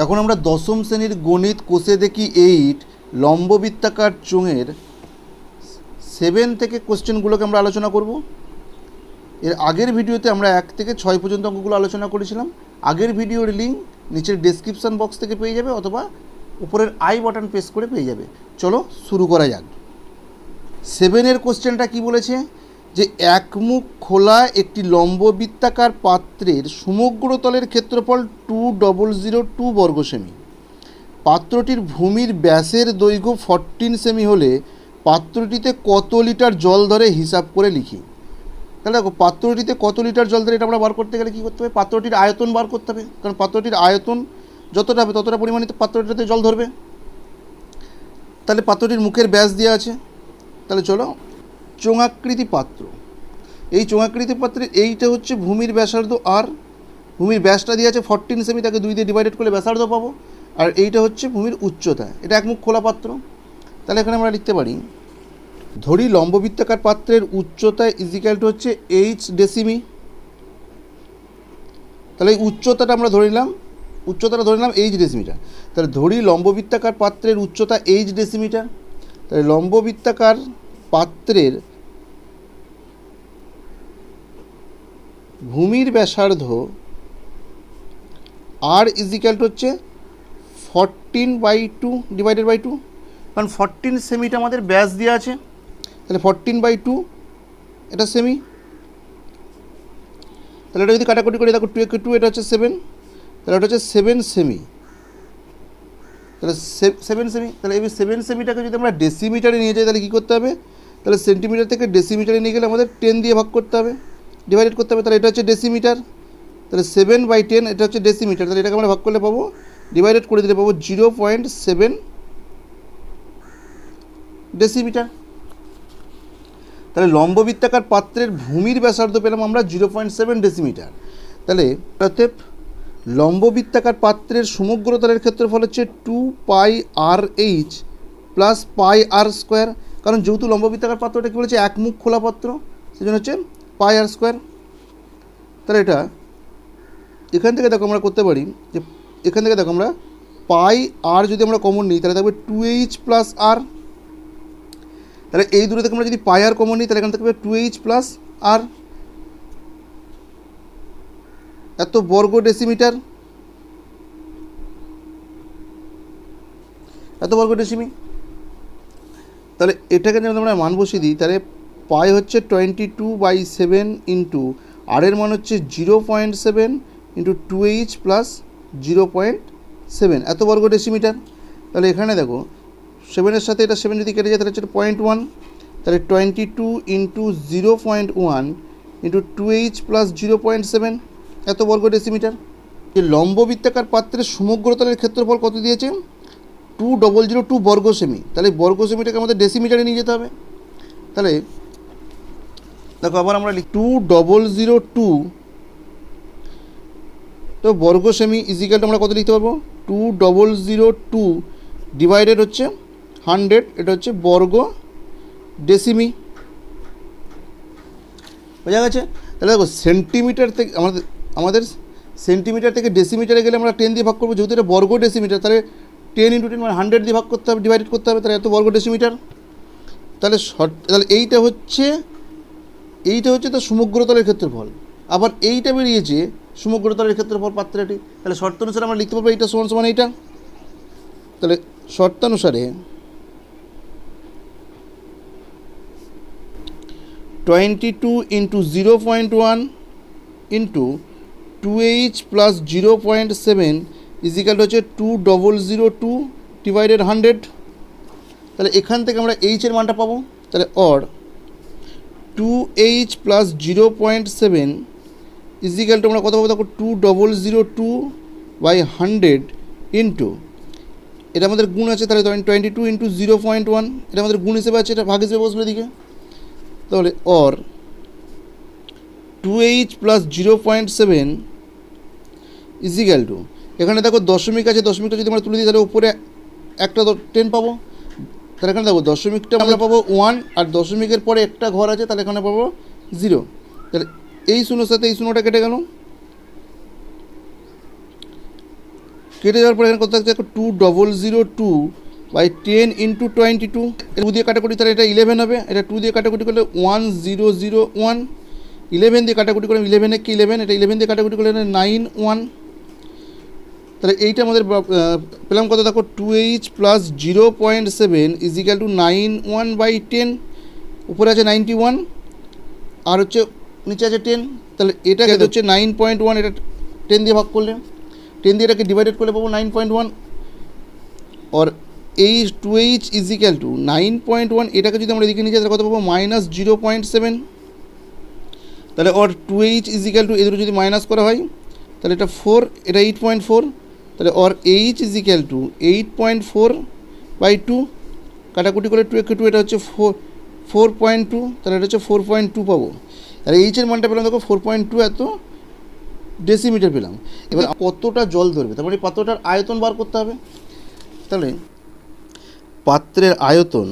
এখন আমরা দশম শ্রেণীর গণিত কোষে দেখি 8 লম্ববৃত্তাকার চোঙের 7 থেকে কোশ্চেনগুলোকে আমরা আলোচনা করব। এর আগের ভিডিওতে আমরা 1 থেকে 6 পর্যন্ত অঙ্কগুলো আলোচনা করেছিলাম। আগের ভিডিওর লিঙ্ক নিচের ডেসক্রিপশন বক্স থেকে পেয়ে যাবে অথবা উপরের আই বাটন প্রেস করে পেয়ে যাবে। চলো শুরু করা যাক। 7-এর কোশ্চেনটা কি বলেছে, যে একমুখ খোলা একটি লম্ববৃত্তাকার পাত্রের সমগ্র তলের ক্ষেত্রফল 2002 বর্গ সেমি। পাত্রটির ভূমির ব্যাসের দৈর্ঘ্য 14 সেমি হলে পাত্রটিতে কত লিটার জল ধরে হিসাব করে লিখি। তাহলে দেখো, পাত্রটিতে কত লিটার জল ধরে এটা আমরা বার করতে গেলে কী করতে হবে, পাত্রটির আয়তন বার করতে হবে। কারণ পাত্রটির আয়তন যতটা হবে ততটা পরিমাণে পাত্রটিতে জল ধরবে। তাহলে পাত্রটির মুখের ব্যাস দেওয়া আছে। তাহলে চলো, চোঙাকৃতি পাত্র, এই চোঙাকৃতি পাত্রের এইটা হচ্ছে ভূমির ব্যাসার্ধ, আর ভূমির ব্যাসটা দিয়ে আছে 14 সেমি, তাকে 2 দিয়ে ডিভাইডেড করলে ব্যাসার্ধ পাবো। আর এইটা হচ্ছে ভূমির উচ্চতা, এটা একমুখ খোলা পাত্র। তাহলে এখানে আমরা লিখতে পারি, ধরি লম্ববৃত্তাকার পাত্রের উচ্চতা ইজিক্যাল টু হচ্ছে এইচ ডেসিমি। তাহলে এই উচ্চতাটা আমরা ধরে নিলাম, এইচ ডেসিমিটার। তাহলে ধরি লম্ববৃত্তাকার পাত্রের উচ্চতা এইচ ডেসিমিটার। তাহলে লম্ববৃত্তাকার পাত্রের ভূমির ব্যাসার্ধ আর ইজিক্যাল টু হচ্ছে 14/2 ডিভাইডেড বাই 2, কারণ 14 সেমিটা আমাদের ব্যাস দেওয়া আছে। তাহলে 14/2 এটা সেমি। তাহলে এটা যদি কাটাকুটি করে দেখো, 2 এটা হচ্ছে 7, তাহলে এটা হচ্ছে 7 সেমি। তাহলে 7 সেমি, তাহলে এই 7 সেমিটাকে যদি আমরা ডেসিমিটারে নিয়ে যাই তাহলে কী করতে হবে, তাহলে সেন্টিমিটার থেকে ডেসিমিটারে নিয়ে গেলে আমাদের 10 দিয়ে ভাগ করতে হবে, ডিভাইডেড করতে হবে। তাহলে এটা হচ্ছে ডেসিমিটার। তাহলে 7/10 এটা হচ্ছে ডেসিমিটার। তাহলে এটাকে আমরা ভাগ করলে পাবো, ডিভাইডেড করে দিলে পাবো 0.7 ডেসিমিটার। তাহলে লম্ববৃত্তাকার পাত্রের ভূমির ব্যাসার্ধ পেলাম আমরা 0.7 ডেসিমিটার। তাহলে অতএব লম্ববৃত্তাকার পাত্রের সমগ্র তলের ক্ষেত্রফল হচ্ছে 2πrh প্লাস πr²। কারণ যেহেতু লম্ববৃত্তাকার পাত্রটা কী বলেছে, একমুখ খোলা পাত্র, সেজন্য হচ্ছে πr²। তাহলে এটা এখান থেকে দেখো আমরা করতে পারি, যে এখান থেকে দেখো আমরা πr যদি আমরা কমন নিই তাহলে থাকবে 2h প্লাস r। তাহলে এই দূরে থেকে আমরা যদি πr কমন নিই তাহলে এখান থেকে 2h প্লাস r, এত বর্গ ডেসিমিটার, এত বর্গ ডেসিমি। তাহলে এটাকে যদি আমরা মান বসিয়ে দিই তাহলে পাই হচ্ছে 22/7 ইন্টু আর এর মান হচ্ছে 0.7 ইন্টু 2h প্লাস 0.7, এত বর্গ ডেসিমিটার। তাহলে এখানে দেখো 7-এর সাথে এটা 7 যদি কেটে যায় তাহলে হচ্ছে 0.1, তাহলে 22 ইন্টু 0.1 ইন্টু 2h প্লাস 0.7, এত বর্গ ডেসিমিটার। যে লম্ববৃত্তাকার পাত্রের সমগ্র তলের ক্ষেত্রফল কত দিয়েছে, 2002 বর্গ সেমি। তাহলে বর্গ সেমিটাকে আমাদের ডেসিমিটারে নিয়ে যেতে হবে। তাহলে দেখো আবার আমরা লিখি 2002 তো বর্গ সেমি ইজিক্যালটা আমরা কত লিখতে পারবো, 2002 ডিভাইডেড হচ্ছে 100, এটা হচ্ছে বর্গ ডেসিমি। বোঝা গেছে? তাহলে দেখো সেন্টিমিটার থেকে আমাদের সেন্টিমিটার থেকে ডেসিমিটারে গেলে আমরা 10 দিয়ে ভাগ করবো, যেহেতু এটা বর্গ ডেসিমিটার তাহলে 10 × 10 মানে 100 দিয়ে ভাগ করতে হবে, ডিভাইডেড করতে হবে, তাহলে এত বর্গ ডেসিমিটার। তাহলে তাহলে এইটা হচ্ছে তার সমগ্রতলের ক্ষেত্রফল। আবার এইটা বেরিয়েছে সমগ্রতলের ক্ষেত্রফল পাত্রটি। তাহলে শর্ত অনুসারে আমরা লিখতে পারবো এইটা সমান সমান এইটা। তাহলে শর্তানুসারে 22 into 0.1 into 2h plus 0.7 equal হচ্ছে 2002 ডিভাইডেড 100। তাহলে এখান থেকে আমরা এইচের মানটা পাবো। তাহলে or 2h plus 0.7 is equal two আমরা কত পাবো, দেখো 2002/100 ইন্টু, এটা আমাদের গুণ আছে, তাহলে 22 ইন্টু 0.1 এটা আমাদের গুণ হিসেবে আছে, এটা ভাগ হিসেবে বসবে দিকে। তাহলে or 2h plus 0.7 is equal two, এখানে দেখো দশমিক আছে, দশমিকটা যদি আমরা তুলে দিই তাহলে উপরে একটা 10 পাবো। তাহলে এখানে দেখো দশমিকটা আমরা পাবো 1, আর দশমিকের পরে একটা ঘর আছে তাহলে এখানে পাবো 0। তাহলে এই শূন্যর সাথে এই শূন্যটা কেটে গেল। কেটে যাওয়ার পর এখানে কত থাকছে, 2002/10 × 22, 2 দিয়ে কাটাকুটি, তাহলে এটা 11 হবে। এটা 2 দিয়ে কাটাকুটি করলে 1001, 11 দিয়ে কাটাকুটি করলে 11 কি 11, এটা 11 দিয়ে কাটাকুটি করলে 91। তাহলে এইটা আমাদের পেলাম কত, দেখো 2h + 0.7 = 91/10, উপরে আছে 91 আর হচ্ছে নিচে আছে 10। তাহলে এটা হচ্ছে 9.1, এটা 10 দিয়ে ভাগ করলে, 10 দিয়ে এটাকে ডিভাইডেড করলে পাবো 9.1। আর এই 2h = 9.1, এটাকে যদি আমরা এদিকে নিয়ে যাই তাহলে কত পাবো, -0.7। তাহলে ওর 2h = এদের যদি মাইনাস করা হয় তাহলে এটা 4, এটা 8.4। তাহলে ওর h = 8.4/2, কাটাকুটি করে 2 × 2, এটা হচ্ছে 4.2, তাহলে এটা হচ্ছে 4.2 পাবো। আর এইচের মানটা পেলাম দেখো 4.2 এত ডেসিমিটার পেলাম। এবার কতটা জল ধরবে, তারপরে এই পাত্রটার আয়তন বার করতে হবে। তাহলে পাত্রের আয়তন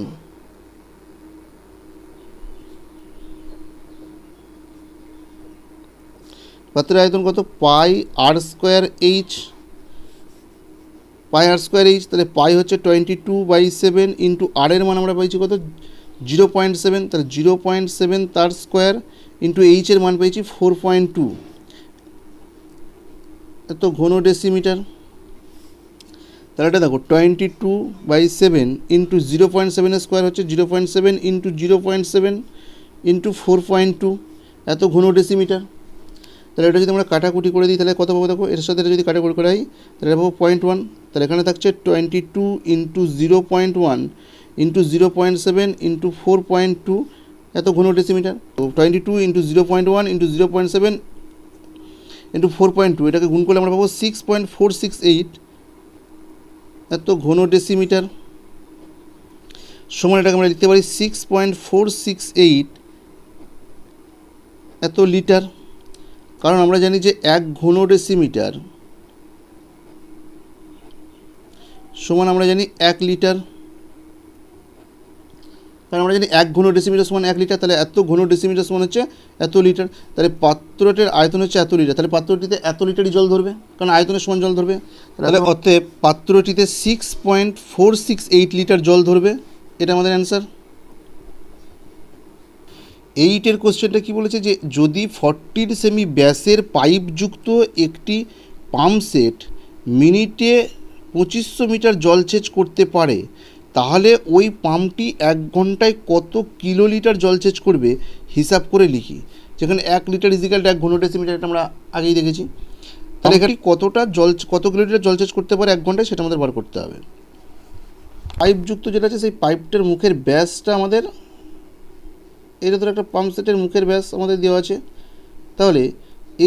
কত, πr²h, তাহলে পাই হচ্ছে 22/7 × r এর মান আমরা পাইছি কত, 0.7, তাহলে 0.7 তার স্কোয়ার ইন্টু এইচ এর মান পেয়েছি 4.2, এত ঘন ডেসিমিটার। তাহলে এটা দেখো 22/7 × 0.7 এর স্কোয়ার হচ্ছে 0.7 × 0.7 × 4.2, এত ঘন ডেসিমিটার। তাহলে এটা যদি আমরা কাটাকুটি করে দিই তাহলে কত পাবো, দেখো এর সাথে এটা যদি কাটাকুটি করা হয় তাহলে পাবো 0.1। তাহলে এখানে থাকছে 22 × 0.1 × 0.7 × 4.2, এত ঘন ডেসিমিটার। তো 22 × 0.1 × 0.7 × 4.2, এটাকে গুণ করলে আমরা পাবো 6.468, এত ঘন ডেসিমিটার। সমান এটাকে আমরা লিখতে পারি 6.468 এত লিটার। কারণ আমরা জানি যে 1 ঘন ডেসিমিটার সমান আমরা জানি 1 লিটার। কারণ আমরা জানি 1 ঘন ডেসিমিটার সমান 1 লিটার, তাহলে এত ঘন ডেসিমিটার সমান হচ্ছে এত লিটার। তাহলে পাত্রটির আয়তন হচ্ছে এত লিটার, তাহলে পাত্রটিতে এত লিটারই জল ধরবে, কারণ আয়তনের সমান জল ধরবে। তাহলে অতএব পাত্রটিতে 6.468 লিটার জল ধরবে, এটা আমাদের অ্যান্সার। 8-এর কোশ্চেনটা কী বলেছে, যে যদি 40 সেমি ব্যাসের পাইপযুক্ত একটি পাম্প সেট মিনিটে 2500 মিটার জলসেচ করতে পারে, তাহলে ওই পাম্পটি 1 ঘন্টায় কত কিলোলিটার জলসেচ করবে হিসাব করে লিখি। যেখানে 1 লিটার = 1 ঘন ডেসিমিটার, এটা আমরা আগেই দেখেছি। তাহলে এখানে কত কিলোলিটার জলসেচ করতে পারে 1 ঘন্টায়, সেটা আমাদের বার করতে হবে। পাইপযুক্ত যেটা আছে সেই পাইপটার মুখের ব্যাসটা আমাদের, এটা তো একটা পাম্প সেটের মুখের ব্যাস আমাদের দেওয়া আছে। তাহলে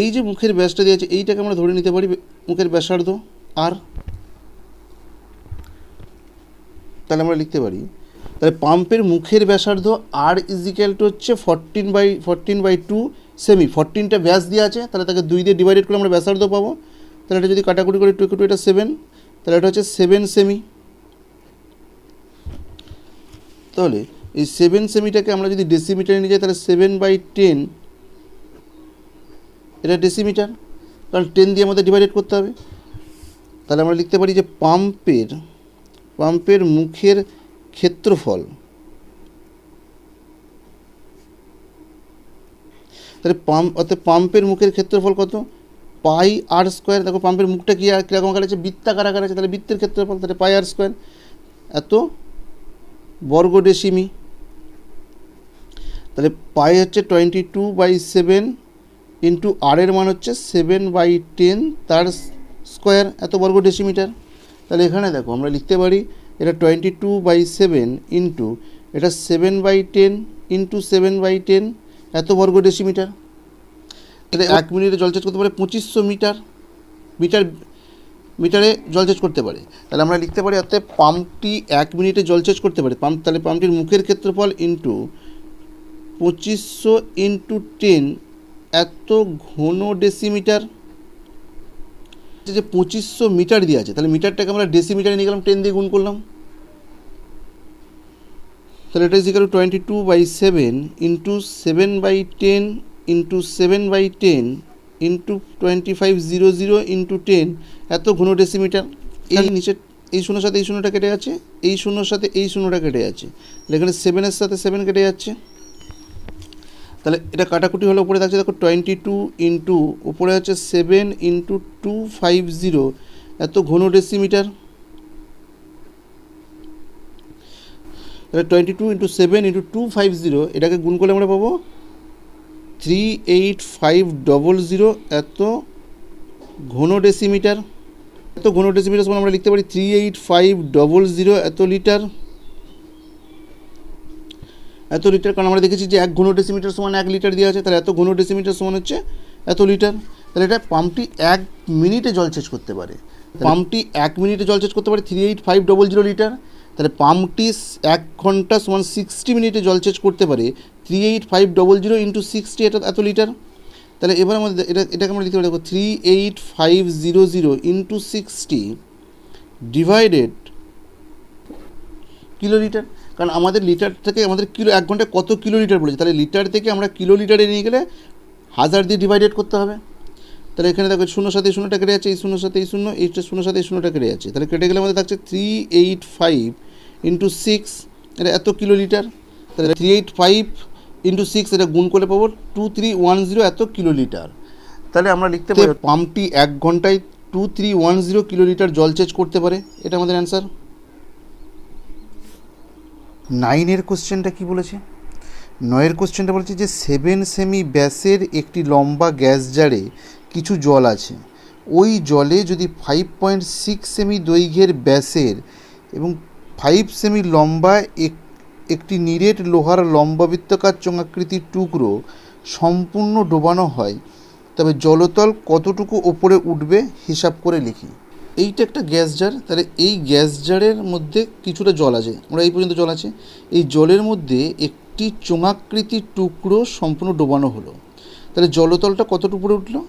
এই যে মুখের ব্যাসটা দেওয়া আছে এইটাকে আমরা ধরে নিতে পারি মুখের ব্যাসার্ধ আর। তাহলে আমরা লিখতে পারি, তাহলে পাম্পের মুখের ব্যাসার্ধ আর = হচ্ছে 14/2 সেমি। 14টা ব্যাস দেওয়া আছে, তাহলে তাকে 2 দিয়ে ডিভাইডেড করে আমরা ব্যাসার্ধ পাবো। তাহলে এটা যদি কাটাকুটি করে 2 × 2, এটা 7, তাহলে এটা হচ্ছে 7 সেমি। তাহলে এই 7 সেমিটাকে আমরা যদি ডেসিমিটারে নিয়ে যাই তাহলে 7/10, এটা ডেসিমিটার, কারণ 10 দিয়ে আমাদের ডিভাইডেড করতে হবে। তাহলে আমরা লিখতে পারি যে পাম্পের মুখের ক্ষেত্রফল, তাহলে পাম্পের মুখের ক্ষেত্রফল কত, πr²। দেখো পাম্পের মুখটা কীরকম আকার আছে, বৃত্তাকার আকার আছে, তাহলে বৃত্তের ক্ষেত্রফল তাহলে πr², এত বর্গ ডেসিমি। তাহলে পাই হচ্ছে 22/7 × r এর মান হচ্ছে 7/10 তার স্কোয়ার, এত বর্গ ডেসিমিটার। তাহলে এখানে দেখো আমরা লিখতে পারি এটা 22/7 × এটা 7/10 × 7/10, এত বর্গ ডেসিমিটার। তাহলে 1 মিনিটে জলসেচ করতে পারে 2500 মিটারে জলসেচ করতে পারে। তাহলে আমরা লিখতে পারি অর্থাৎ পাম্পটি 1 মিনিটে জলসেচ করতে পারে। তাহলে পাম্পটির মুখের ক্ষেত্রফল ইন্টু 2500 × 10, এত ঘন ডেসিমিটার। যে 2500 মিটার দিয়ে আছে, তাহলে মিটারটাকে আমরা ডেসিমিটারে নিয়ে গেলাম, 10 দিয়ে গুণ করলাম। তাহলে এটা = 22/7 × 7/10 × 7/10 ইন্টু 2500 ইন্টু 10 এত ঘন ডেসিমিটার। এই নিচে এই শূন্যর সাথে এই শূন্যটা কেটে যাচ্ছে, এই শূন্যর সাথে এই শূন্যটা কেটে যাচ্ছে, এখানে 7-এর সাথে 7 কেটে যাচ্ছে। তাহলে এটা কাটাকুটি হলে উপরে থাকছে দেখো 22 ইন্টু উপরে হচ্ছে 7 ইন্টু 250 এত ঘন ডেসিমিটার। তাহলে 22 ইন্টু 7 ইন্টু 250 এটাকে গুণ করলে আমরা পাবো 38500 এত ঘন ডেসিমিটার। এত ঘন ডেসিমিটার সমান আমরা লিখতে পারি 38500 এত লিটার। এত লিটার, কারণ আমরা দেখেছি যে 1 ঘন ডেসিমিটার সমান 1 লিটার দেওয়া আছে, তাহলে এত ঘন ডেসিমিটার সমান হচ্ছে এত লিটার। তাহলে এটা পাম্পটি 1 মিনিটে জলসেচ করতে পারে। পাম্পটি 1 মিনিটে জলসেচ করতে পারে 38500 লিটার। তাহলে পাম্পটি 1 ঘন্টা সমান 60 মিনিটে জলসেচ করতে পারে 38500 ইন্টু 60 এটা এত লিটার। তাহলে এবার আমাদের এটাকে আমরা লিখতে পারি দেখো 38500 ইন্টু 60 ডিভাইডেড কিলো লিটার, কারণ আমাদের লিটার থেকে আমাদের কিলো 1 ঘন্টায় কত কিলো লিটার বলেছে, তাহলে লিটার থেকে আমরা কিলো লিটারে নিয়ে গেলে 1000 দিয়ে ডিভাইডেড করতে হবে। তাহলে এখানে দেখো শূন্যর সাথে এই শূন্যটা কেটে যাচ্ছে, এই শূন্যর সাথে এই শূন্য, এইটা শূন্যর সাথে এই শূন্যটা কেটে যাচ্ছে, তাহলে কেটে গেলে আমাদের থাকছে 385 ইন্টু 6 এটা এত কিলো লিটার। তাহলে 385 ইন্টু 6 এটা গুণ করলে পাবো 2310 এত কিলো লিটার। তাহলে আমরা লিখতে পারি পাম্পটি 1 ঘন্টায় 2310 কিলো লিটার জলসেচ করতে পারে। এটা আমাদের অ্যান্সার। 9-এর কোশ্চেনটা কী বলেছে? 9-এর কোশ্চেনটা বলেছে যে 7 সেমি ব্যাসের একটি লম্বা গ্যাস জারে কিছু জল আছে, ওই জলে যদি 5.6 সেমি দৈর্ঘ্যের ব্যাসের এবং 5 সেমি লম্বা একটি নিরেট লোহার লম্ববৃত্তাকার চোঙাকৃতির টুকরো সম্পূর্ণ ডোবানো হয়, তবে জলতল কতটুকু ওপরে উঠবে হিসাব করে লিখি। এইটা একটা গ্যাস জার, তাহলে এই গ্যাস জারের মধ্যে কিছুটা জল আছে, আমরা এই পর্যন্ত জল আছে, এই জলের মধ্যে একটি চোঙাকৃতির টুকরো সম্পূর্ণ ডোবানো হলো, তাহলে জলতলটা কতটুকু উপরে উঠলো?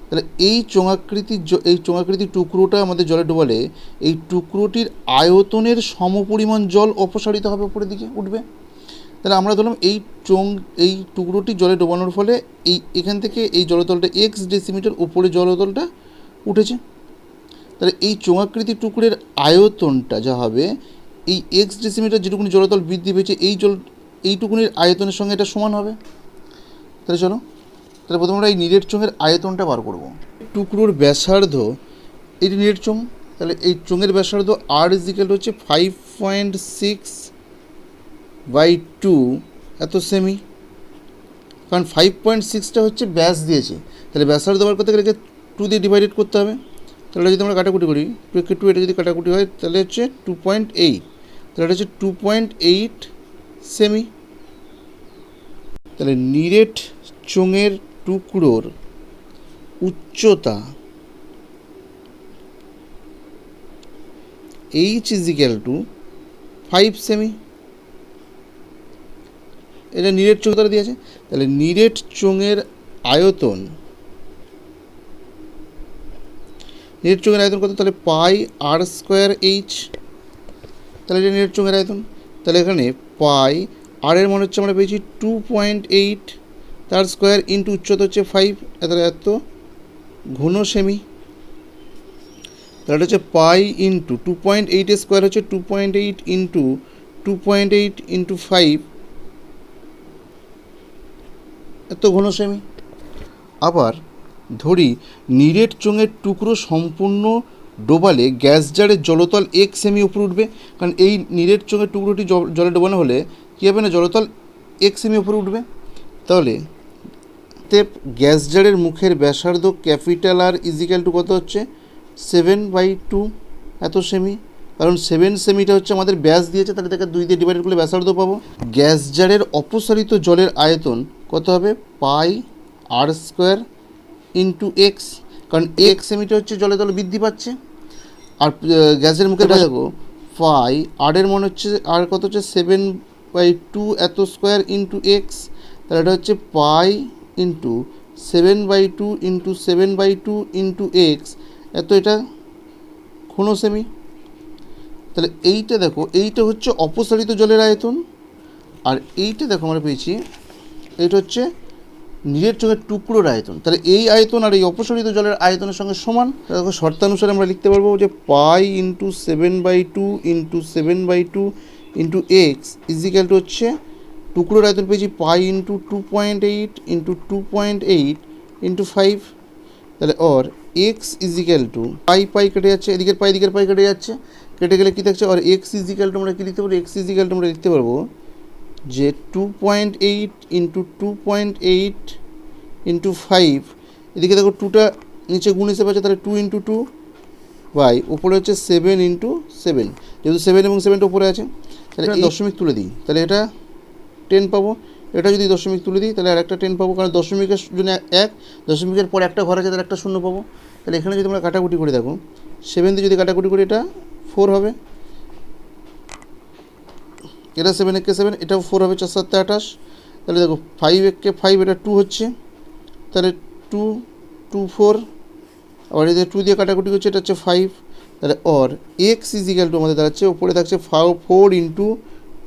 তাহলে এই চোঙাকৃতির টুকরোটা আমাদের জলে ডোবালে এই টুকরোটির আয়তনের সমপরিমাণ জল অপসারিত হবে, উপরের দিকে উঠবে। তাহলে আমরা ধরলাম এই টুকরোটি জলে ডোবানোর ফলে এখান থেকে এই জলতলটা x ডেসিমিটার উপরে জলতলটা উঠেছে। তাহলে এই চোঙাকৃতির টুকরের আয়তনটা যা হবে এই x ডেসিমিটার যেটুকুনি জলতল বৃদ্ধি পেয়েছে এইটুকুনির আয়তনের সঙ্গে এটা সমান হবে। তাহলে চলো, তাহলে প্রথমে আমরা এই নিরেট চোঙের আয়তনটা বার করব। টুকরোর ব্যাসার্ধ, এটি নিরেট চোঙ, তাহলে এই চোঙের ব্যাসার্ধ r ইজিক্যাল হচ্ছে 5.6/2 এত সেমি, কারণ 5.6টা হচ্ছে ব্যাস দিয়েছে, তাহলে ব্যাসার্ধ বার করতে গেলে 2 দিয়ে ডিভাইডেড করতে হবে। তাহলে যদি আমরা কাটাকুটি করি 2 এটা যদি কাটাকুটি হয় তাহলে হচ্ছে 2.8, তাহলে এটা হচ্ছে 2.8 সেমি। তাহলে নিরেট চোঙের টুকরোর উচ্চতা h ইজিক্যাল টু 5 সেমি, এটা নিরেট চোঙ দ্বারা দিয়েছে। তাহলে নিরেট চোঙের আয়তন, নিরেট চোঙের আয়তন কত? তাহলে পাই r স্কোয়ার h, তাহলে এটা নিরেট চোঙের আয়তন। তাহলে এখানে পাই r এর মান হচ্ছে আমরা পেয়েছি 2.8, তার স্কোয়ার ইন্টু উচ্চতা হচ্ছে 5, তাহলে এত ঘন সেমি। তাহলে এটা হচ্ছে পাই ইন্টু 2.8 এর স্কোয়ার হচ্ছে 2.8 ইন্টু 2.8 ইন্টু 5 এত ঘন সেমি। আবার ধরি নিরেট চোঙের টুকরো সম্পূর্ণ ডোবালে গ্যাস জারের জলতল 1 সেমি উপরে উঠবে, কারণ এই নিরেট চোঙের টুকরোটি জলে ডোবানো হলে কী হবে না, জলতল 1 সেমি উপরে উঠবে। তাহলে গ্যাস জারের মুখের ব্যাসার্ধ ক্যাপিটাল আর ইজিক্যাল টু কত হচ্ছে 7/2 এত সেমি, কারণ 7 সেমিটা হচ্ছে আমাদের ব্যাস দিয়েছে, তাহলে তাকে 2 দিয়ে ডিভাইডেড করলে ব্যাসার্ধ পাবো। গ্যাস জারের অপসারিত জলের আয়তন কত হবে? পাই r স্কোয়ার ইন্টু এক্স, কারণ 1 সেমিটা হচ্ছে জলের তল বৃদ্ধি পাচ্ছে, আর গ্যাসের মুখে দেখো পাই r এর মান হচ্ছে আর কত হচ্ছে 7/2 এত স্কোয়ার ইন্টু এক্স, তাহলে এটা হচ্ছে পাই ইন্টু 7/2 ইন্টু 7/2 ইন্টু এক্স এত এটা ঘন সেমি। তাহলে এইটা দেখো, এইটা হচ্ছে অপসারিত জলের আয়তন, আর এইটা দেখো আমরা পেয়েছি এইটা হচ্ছে নিরেট চোঙের টুকরোর আয়তন, তাহলে এই আয়তন আর এই অপসারিত জলের আয়তনের সঙ্গে সমান। দেখো শর্তানুসারে আমরা লিখতে পারবো যে pi into 7/2 into 7/2 into x equal to হচ্ছে টুকরোর আয়তন পেয়েছি পাই ইন্টু 2.8 ইন্টু 2.8 ইন্টু 5, তাহলে অর এক্স ইজিক্যাল টু পাই কেটে যাচ্ছে, এদিকের পাই কেটে যাচ্ছে, কেটে গেলে কী থাকছে, আর এক্স ইজিক্যাল টু আমরা কী লিখতে পারবো, এক্স ইজিক্যাল টু আমরা লিখতে পারবো যে 2.8 ইন্টু 2.8 ইন্টু 5, এদিকে দেখো 2টা নিচে গুণ হিসেবে আছে, তাহলে 2 ইন্টু 2 বাই উপরে হচ্ছে 7 ইন্টু 7, যেহেতু 7 এবং 7টা উপরে আছে, তাহলে এই দশমিক তুলে দিই, তাহলে এটা 10 পাবো। এটা যদি দশমিক তুলে দিই তাহলে আর একটা 10 পাবো, কারণ দশমিকের জন্য 1, দশমিকের পর একটা ঘর আছে, তাহলে একটা 0 পাবো। তাহলে এখানে যদি আমরা কাটাকুটি করে দেখো 7 দিয়ে যদি কাটাকুটি করি এটা 4 হবে, এটা 7 একে 7, এটাও 4 হবে, 4 7 28, তাহলে দেখো 5 একে 5, এটা 2 হচ্ছে, তাহলে 2 2 4, আবার এদের 2 দিয়ে কাটাকুটি করছে, এটা হচ্ছে 5, তাহলে অর এক্স ইজিক্যাল টু আমাদের দাঁড়াচ্ছে, উপরে থাকছে 4 ইন্টু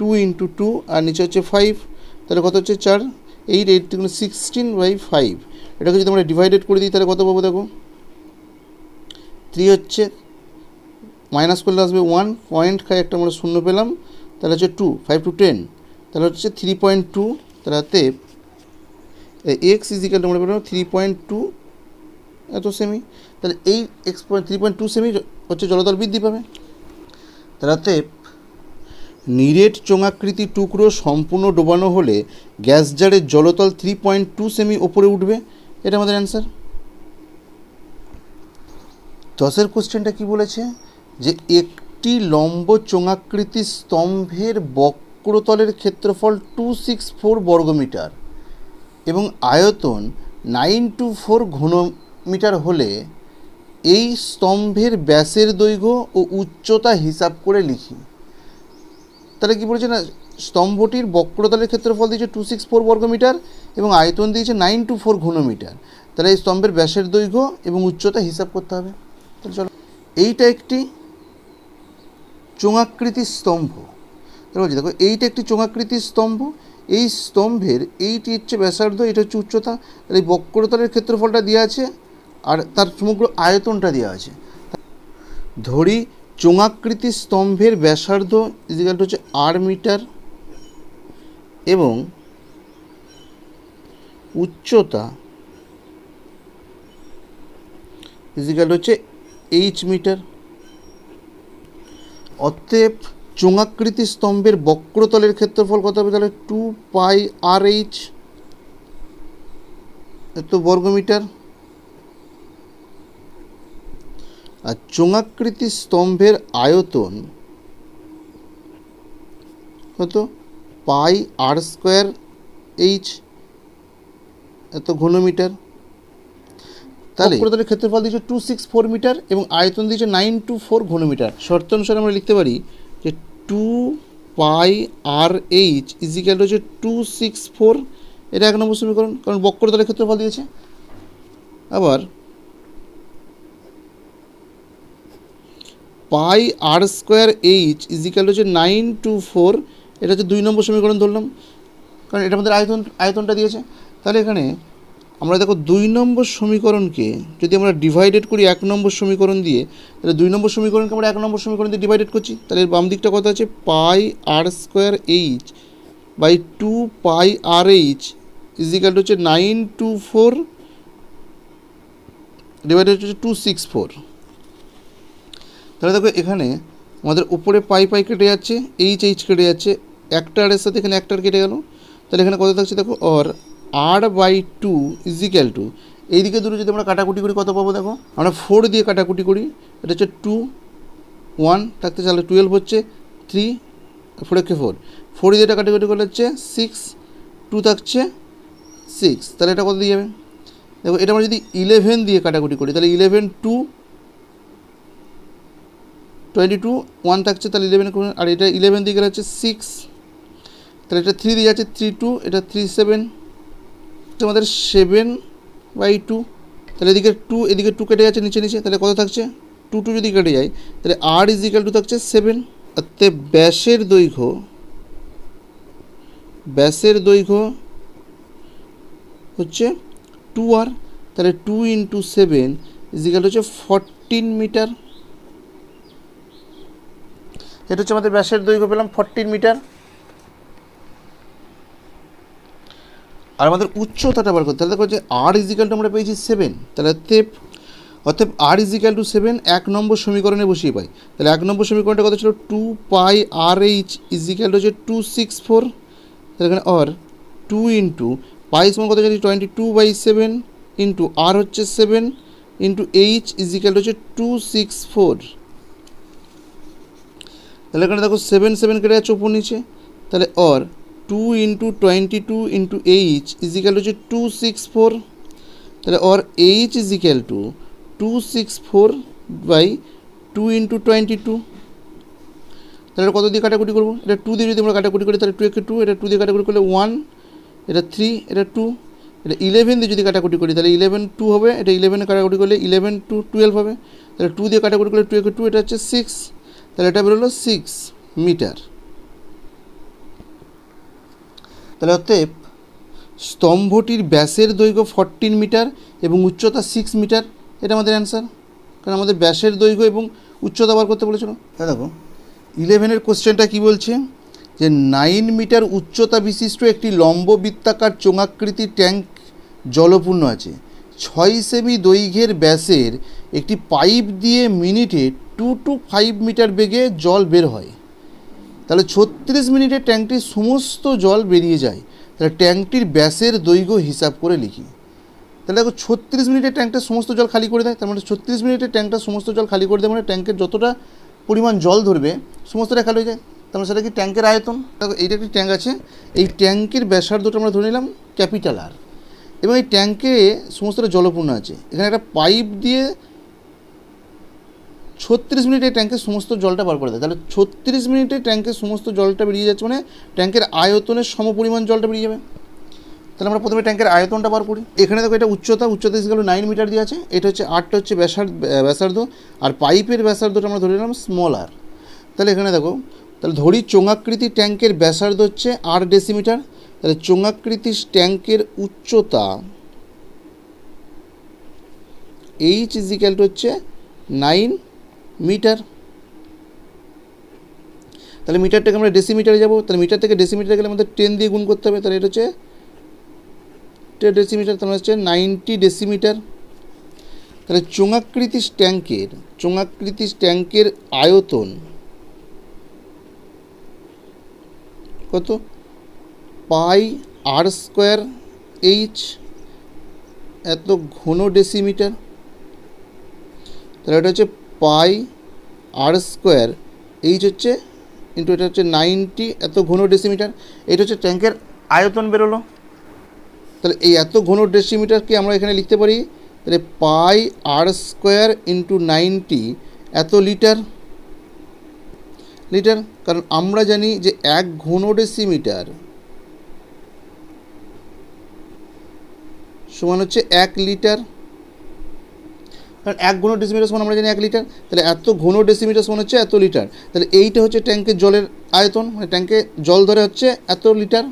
2 ইন্টু 2 আর নিচে হচ্ছে 5, তাহলে কত হচ্ছে 4, 8 8 16/5। এটাকে যদি আমরা ডিভাইডেড করে দিই তাহলে কত পাবো, দেখো 3 হচ্ছে, মাইনাস করলে আসবে 1, পয়েন্ট খাই একটা আমরা 0 পেলাম, তাহলে হচ্ছে 2, 5 to 10, তাহলে হচ্ছে 3.2, তাহলে হাতে এক্স ইজিক্যাল টু আমরা পেলাম 3.2 এত সেমি, তাহলে এই এক্স 3.2 সেমি হচ্ছে জলতল বৃদ্ধি পাবে। তাহলে নিরেট চোঙাকৃতি টুকরো সম্পূর্ণ ডোবানো হলে গ্যাস জারের জলতল 3.2 সেমি ওপরে উঠবে, এটা আমাদের অ্যান্সার। 10 কোশ্চেনটা কি বলেছে, যে একটি লম্ব চোঙাকৃতি স্তম্ভের বক্রতলের ক্ষেত্রফল 264 বর্গমিটার এবং আয়তন 924 ঘনমিটার হলে এই স্তম্ভের ব্যাসের দৈর্ঘ্য ও উচ্চতা হিসাব করে লিখি। তাহলে কী বলেছে না, স্তম্ভটির বক্রতলের ক্ষেত্রফল দিয়েছে 264 বর্গমিটার এবং আয়তন দিয়েছে 924 ঘনমিটার, তাহলে এই স্তম্ভের ব্যাসের দৈর্ঘ্য এবং উচ্চতা হিসাব করতে হবে। তাহলে চলো, এইটা একটি চোঙাকৃতি স্তম্ভ, তাহলে বলছি দেখো এইটা একটি চোঙাকৃতি স্তম্ভ, এই স্তম্ভের এইটি হচ্ছে ব্যাসার্ধ, এটা হচ্ছে উচ্চতা, তাহলে এই বক্রতলের ক্ষেত্রফলটা দেওয়া আছে আর তার সমগ্র আয়তনটা দেওয়া আছে। ধরি চোঙাকৃতি স্তম্ভের ব্যাসার্ধ ইজিক্যাল টু হচ্ছে 8 মিটার এবং উচ্চতা ইজিক্যাল টু হচ্ছে h মিটার। অতএব চোঙাকৃতি স্তম্ভের বক্রতলের ক্ষেত্রফল কত হবে, তাহলে 2πRh এত বর্গমিটার, আর চোঙাকৃতি স্তম্ভের আয়তন কত, πr²h এত ঘনমিটার। তাহলে বক্রতলের ক্ষেত্রফল দিয়েছে 264 মিটার এবং আয়তন দিয়েছে 924 ঘনমিটার। শর্ত অনুসারে আমরা লিখতে পারি যে 2πRh ইজিক্যাল হচ্ছে 264, এটা 1 নম্বর সমীকরণ, কারণ বক্রতলের ক্ষেত্রফল দিয়েছে। আবার πr²h ইজিক্যাল হচ্ছে 924, এটা হচ্ছে 2 নম্বর সমীকরণ ধরলাম, কারণ এটা আমাদের আয়তনটা দিয়েছে। তাহলে এখানে আমরা দেখো 2 নম্বর সমীকরণকে যদি আমরা ডিভাইডেড করি 1 নম্বর সমীকরণ দিয়ে, তাহলে 2 নম্বর সমীকরণকে আমরা 1 নম্বর সমীকরণ দিয়ে ডিভাইডেড করছি, তাহলে বাম দিকটা কত আছে, πr²h বাই 2πRh ইজিক্যাল হচ্ছে 924 ডিভাইডেড হচ্ছে 264। তাহলে দেখো এখানে আমাদের উপরে পাই কেটে যাচ্ছে, এইচ কেটে যাচ্ছে, একটা আরের সাথে এখানে একটা কেটে গেল, তাহলে এখানে কত থাকছে দেখো, আর r/2 ইজিক্যাল টু এইদিকে দুটো যদি আমরা কাটাকুটি করি কত পাবো, দেখো আমরা 4 দিয়ে কাটাকুটি করি, এটা হচ্ছে 2 1 থাকতে, তাহলে 12 হচ্ছে 3 4 4 দিয়ে এটা কাটাকুটি করলে হচ্ছে 6 2 থাকছে 6, তাহলে এটা কত দিয়ে যাবে, দেখো এটা আমরা যদি 11 দিয়ে কাটাকুটি করি তাহলে 11 2 22 1 থাকছে, তাহলে 11 আর এটা 11 দিয়ে গেলে হচ্ছে 6, তাহলে এটা 3 দিয়ে যাচ্ছে 3 2, এটা 3 7, আমাদের 7/2, তাহলে এদিকে 2 এদিকে 2 কেটে যাচ্ছে নিচে, তাহলে কত থাকছে 2 2 যদি কেটে যায় তাহলে r ইজিক্যাল টু থাকছে 7। অর্থাৎ ব্যাসের দৈর্ঘ্য হচ্ছে 2r, তাহলে 2 ইন্টু 7 ইজিক্যাল হচ্ছে 14 মিটার। এটা হচ্ছে আমাদের ব্যাসের দৈর্ঘ্য পেলাম 14 মিটার। আর আমাদের উচ্চতাটা বার করতে, তাহলে দেখো যে আর ইজিক্যাল টু আমরা পেয়েছি 7, তাহলে অতএব আর ইজিক্যাল টু 7 এক নম্বর সমীকরণে বসিয়ে পাই। তাহলে এক নম্বর সমীকরণটা কত ছিল, 2 পাই আর এইচ ইজিক্যাল টু হচ্ছে 264, তাহলে এখানে আর 2 ইন্টু পাই সমান কত জানি 22/7 ইন্টু আর হচ্ছে 7 ইন্টু এইচ ইজিক্যাল টু হচ্ছে 264। তাহলে এখানে দেখো 7 7 কেটে যাচ্ছে উপর নিচে, তাহলে আর 2 ইন্টু 22 ইন্টু এইচ ইজিক্যাল হচ্ছে 264, তাহলে আর এইচ ইজিক্যাল টু 264/2 ইন্টু 22। তাহলে কত দিয়ে কাটাকুটি করবো, এটা 2 দিয়ে যদি আমরা কাটাকুটি করি তাহলে 2 একে 2, এটা 2 দিয়ে কাটাকুটি করলে 1, এটা 3, এটা 2, এটা 11 দিয়ে যদি কাটাকুটি করি তাহলে 11 2 হবে, এটা 11 কাটাকুটি করলে 11 2 12 হবে, তাহলে 2 দিয়ে কাটাকুটি করলে 2 একে 2, এটা হচ্ছে 6, তাহলে এটা বেরোলো 6 মিটার। তাহলে অতএব স্তম্ভটির ব্যাসের দৈর্ঘ্য 14 মিটার এবং উচ্চতা 6 মিটার, এটা আমাদের অ্যান্সার, কারণ আমাদের ব্যাসের দৈর্ঘ্য এবং উচ্চতা বার করতে বলেছিল। তাই দেখো 11-এর কোশ্চেনটা কী বলছে, যে 9 মিটার উচ্চতা বিশিষ্ট একটি লম্ব বৃত্তাকার চোঙাকৃতি ট্যাঙ্ক জলপূর্ণ আছে। 6 সেমি দৈর্ঘ্যের ব্যাসের একটি পাইপ দিয়ে মিনিটে 2 to 5 মিটার বেগে জল বের হয়। তাহলে 36 মিনিটে ট্যাঙ্কটির সমস্ত জল বেরিয়ে যায়। তাহলে ট্যাঙ্কটির ব্যাসের দৈর্ঘ্য হিসাব করে লিখি। তাহলে দেখো 36 মিনিটে ট্যাঙ্কটার সমস্ত জল খালি করে দেয়, তার মানে 36 মিনিটে ট্যাঙ্কটার সমস্ত জল খালি করে দেয়, মানে ট্যাঙ্কের যতটা পরিমাণ জল ধরবে সমস্তটা খালি হয়ে যায়। তার সেটা কি ট্যাঙ্কের আয়তন। দেখো এইটা একটি ট্যাঙ্ক আছে, এই ট্যাঙ্কের ব্যাসার্ধটা আমরা ধরে নিলাম ক্যাপিটাল আর, এবং এই ট্যাঙ্কে সমস্তটা জলপূর্ণ আছে। এখানে একটা পাইপ দিয়ে 36 মিনিটে ট্যাঙ্কের সমস্ত জলটা বার করে দেয়। তাহলে 36 মিনিটে ট্যাঙ্কের সমস্ত জলটা বেরিয়ে যাচ্ছে, মানে ট্যাঙ্কের আয়তনের সমপরিমাণ জলটা বেরিয়ে যাবে। তাহলে আমরা প্রথমে ট্যাঙ্কের আয়তনটা বার করি। এখানে দেখো এটা উচ্চতা ইসকাল 9 মিটার দিয়ে আছে, এটা হচ্ছে 8টা হচ্ছে ব্যাসার্ধ, আর পাইপের ব্যাসার্ধটা আমরা ধরে নিলাম স্মল আর। তাহলে এখানে দেখো, তাহলে ধরি চোঙাকৃতি ট্যাঙ্কের ব্যাসার্ধ হচ্ছে 8 ডেসিমিটার, তাহলে চোঙাকৃতি ট্যাঙ্কের উচ্চতা এইচ ইজিক্যাল টু হচ্ছে 9 মিটার। তাহলে মিটারটাকে আমরা ডেসিমিটারে যাব, তাহলে মিটার থেকে ডেসিমিটারে গেলে আমাদের 10 দিয়ে গুণ করতে হবে, তাহলে এটা হচ্ছে 10 ডেসিমিটার, তাহলে হচ্ছে 90 ডেসিমিটার। তাহলে চোঙাকৃতি ট্যাঙ্কের আয়তন কত, পাই আর স্কোয়ার এইচ, এত ঘন ডেসিমিটার। তাহলে এটা হচ্ছে পাই আর স্কোয়ার এইচ হচ্ছে ইন্টু এটা হচ্ছে 90 এত ঘন ডেসিমিটার। এটা হচ্ছে ট্যাঙ্কের আয়তন বেরোলো। তাহলে এই এত ঘন ডেসিমিটারকে আমরা এখানে লিখতে পারি, তাহলে পাই আর স্কোয়ার ইন্টু 90 এত লিটার, কারণ আমরা জানি যে 1 ঘন ডেসিমিটার সমান হচ্ছে 1 লিটার, কারণ 1 ঘন ডেসিমিটার সমান আমরা জানি 1 লিটার। তাহলে এত ঘন ডেসিমিটার সমান হচ্ছে এত লিটার। তাহলে এইটা হচ্ছে ট্যাঙ্কের জলের আয়তন, মানে ট্যাঙ্কে জল ধরে হচ্ছে এত লিটার।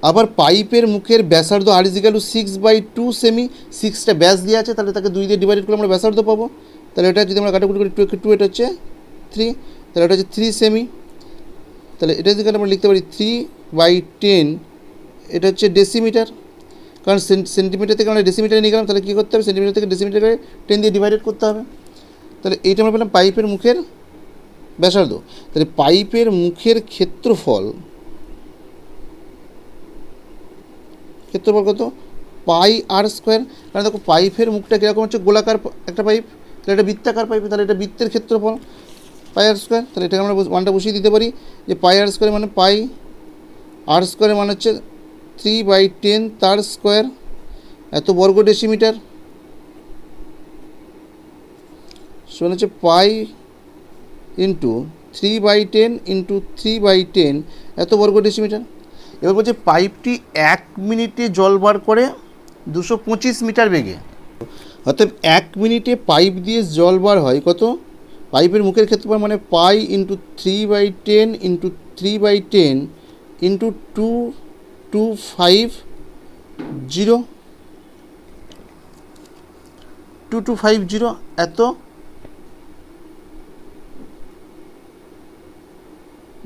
আবার পাইপের মুখের ব্যাসার্ধ আর ইজিক্যাল টু 6/2 সেমি, 6টা ব্যাস দিয়ে আছে, তাহলে তাকে 2 দিয়ে ডিভাইডেড করে আমরা ব্যাসার্ধ পাবো। তাহলে এটা যদি আমরা কাটাকুটি করি 2 এটা হচ্ছে 3, তাহলে এটা হচ্ছে 3 সেমি। তাহলে এটা যদি আমরা লিখতে পারি 3/10, এটা হচ্ছে ডেসিমিটার, কারণ সেন্টিমিটার থেকে আমরা ডেসিমিটারে নিয়ে গেলাম, তাহলে কী করতে হবে, সেন্টিমিটার থেকে ডেসিমিটারে 10 দিয়ে ডিভাইডেড করতে হবে। তাহলে এইটা আমরা পেলাম পাইপের মুখের ব্যাসার্ধ। তাহলে পাইপের মুখের ক্ষেত্রফল কত, পাই আর স্কোয়ার। কারণ দেখো পাইপের মুখটা কীরকম হচ্ছে, গোলাকার একটা পাইপ, তাহলে এটা বৃত্তাকার পাইপ, তাহলে এটা বৃত্তের ক্ষেত্রফল পাই আর স্কোয়ার। তাহলে এটাকে আমরা 1টা বসিয়ে দিতে পারি, যে পাই আর স্কোয়ার মানে পাই আর স্কোয়ারের মানে হচ্ছে 3/10 তার স্কোয়ার, এত বর্গ ডেসিমিটার, সমান হচ্ছে পাই ইন্টু 3/10 ইন্টু 3/10 এত বর্গ ডেসিমিটার। এবার বলছে পাইপটি 1 মিনিটে জল বার করে 225 মিটার বেগে। অর্থাৎ 1 মিনিটে পাইপ দিয়ে জল বার হয় কত, পাইপের মুখের ক্ষেত্রফল মানে পাই ইন্টু 3/10 ইন্টু 3/10 ইন্টু 2250 এত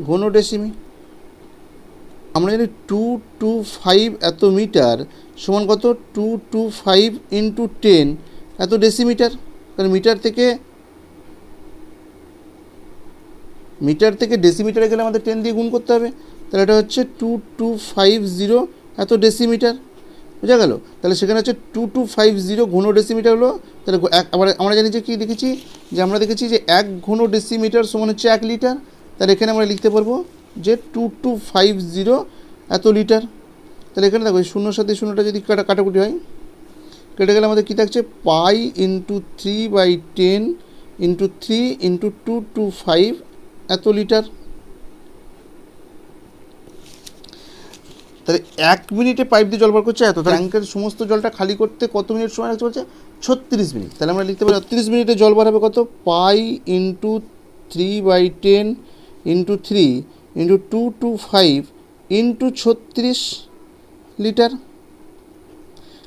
ঘন ডেসিমি। আমরা জানি 225 এত মিটার সমান কত, 225 ইন্টু 10 এত ডেসিমিটার। কারণ মিটার থেকে ডেসিমিটারে গেলে আমাদের 10 দিয়ে গুণ করতে হবে। তাহলে এটা হচ্ছে 2250 এত ডেসিমিটার, বোঝা গেল। তাহলে সেখানে হচ্ছে 2250 ঘন ডেসিমিটার হলো। তাহলে আমরা জানি যে কী দেখেছি, যে আমরা দেখেছি যে 1 ঘন ডেসিমিটার সমান হচ্ছে 1 লিটার। তাহলে এখানে আমরা লিখতে পারবো যে 2250 এত লিটার। তাহলে এখানে দেখো শূন্যর সাথে শূন্যটা যদি কাটাকুটি হয়, কেটে গেলে আমাদের কী থাকছে, পাই ইন্টু 3/10 ইন্টু 3 ইন্টু 225 এত লিটার। তাহলে 1 মিনিটে পাইপ দিয়ে জল বার করছে এত। ট্যাঙ্কের সমস্ত জলটা খালি করতে কত মিনিট সময় লাগছে বলছে, 36 মিনিট। তাহলে আমরা লিখতে পারি 36 মিনিটে জল বার হবে কত, pi into 3/10 into 3 into 225 into 36 litre.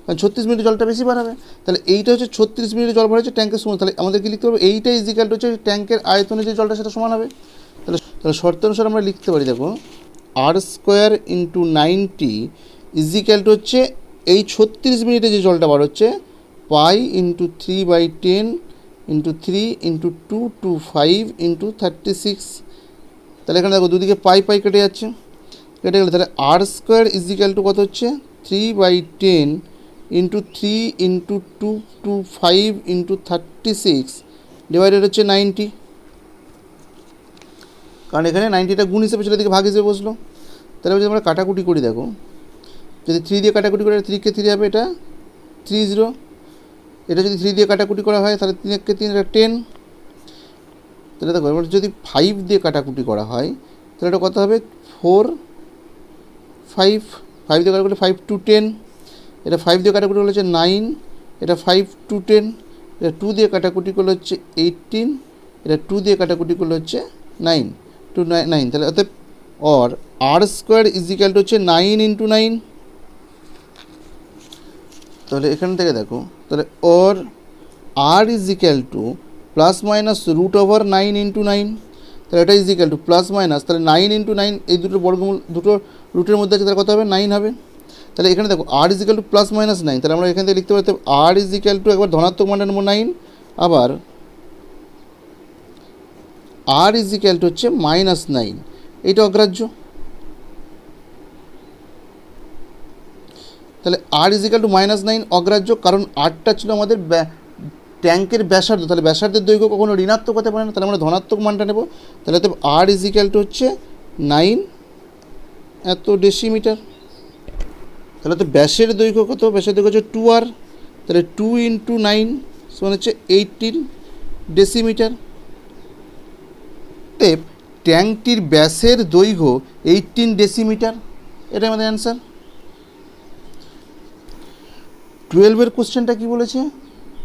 কারণ 36 মিনিটে জলটা বেশি বার হবে। তাহলে এইটা হচ্ছে 36 মিনিটে জল বার হচ্ছে ট্যাঙ্কের সময়। তাহলে আমাদের কি লিখতে পারবো, এইটা ইজিক্যাল হচ্ছে ট্যাঙ্কের আয়তনে যে জলটা সেটা সমান হবে। তাহলে শর্ত অনুসারে আমরা লিখতে পারি, দেখো r² ইন্টু 90 ইজিক্যাল হচ্ছে এই 36 মিনিটে যে জলটা বার হচ্ছে pi into 3/10 into 3 into 225 into 36। তাহলে এখানে দেখো দুদিকে পাই কেটে যাচ্ছে, কেটে গেলে তাহলে r² ইজিক্যাল টু কত হচ্ছে, 3/10 ইন্টু 3 ইন্টু 225 ইন্টু 36 ডিভাইডেড হচ্ছে 90। কারণ এখানে 90টা গুণ হিসেবে ছিল, দিকে ভাগ হিসেবে বসলো। তাহলে যদি আমরা কাটাকুটি করি, দেখো যদি 3 দিয়ে কাটাকুটি করে 3 কে 3 হবে, এটা 30। এটা যদি 3 দিয়ে কাটাকুটি করা হয় তাহলে 3 কে 3 এটা 10। তাহলে দেখো এবার যদি 5 দিয়ে কাটাকুটি করা হয় তাহলে এটা কত হবে, 4 5 5 দিয়ে কাটাকুটি 5 to 10। এটা 5 দিয়ে কাটাকুটি করলে হচ্ছে 9, এটা 5 to 10। এটা 2 দিয়ে কাটাকুটি করলে হচ্ছে 18, এটা 2 দিয়ে কাটাকুটি করলে হচ্ছে 9 to 9। তাহলে অর্থাৎ r² ইজিক্যাল টু হচ্ছে 9 ইন্টু 9। তাহলে এখান থেকে দেখো, তাহলে r equal to plus minus √9 into 9। তাহলে এটা ইজিক্যাল টু প্লাস মাইনাস, তাহলে 9 ইন্টু 9 এই দুটো বর্গমূল দুটো রুটের মধ্যে আছে, তাহলে কত হবে, 9 হবে। তাহলে এখানে দেখো r equal to plus minus 9। তাহলে আমরা এখান থেকে লিখতে পারতাম r ইজিক্যাল টু একবার ধনাত্মক মানটা নেব 9, আবার r ইজিক্যাল টু হচ্ছে -9। এইটা অগ্রাহ্য। তাহলে r ইজিক্যাল টু -9 অগ্রাহ্য, কারণ rটা ছিল আমাদের ট্যাঙ্কের ব্যাসার্ধ। তাহলে ব্যাসার্ধের দৈর্ঘ্য কখনো ঋণাত্মক হতে পারে না, তাহলে আমরা ধনাত্মক মানটা নেব। তাহলে r ইজিক্যাল টু হচ্ছে 9 এত ডেসিমিটার। তাহলে তো ব্যাসের দৈর্ঘ্য কত, ব্যাসের দৈর্ঘ্য হচ্ছে 2r। তাহলে 2 ইন্টু 9 সমান হচ্ছে 18 ডেসিমিটার। ট্যাঙ্কটির ব্যাসের দৈর্ঘ্য 18 ডেসিমিটার, এটা আমাদের অ্যান্সার। 12-এর কোশ্চেনটা কী বলেছে,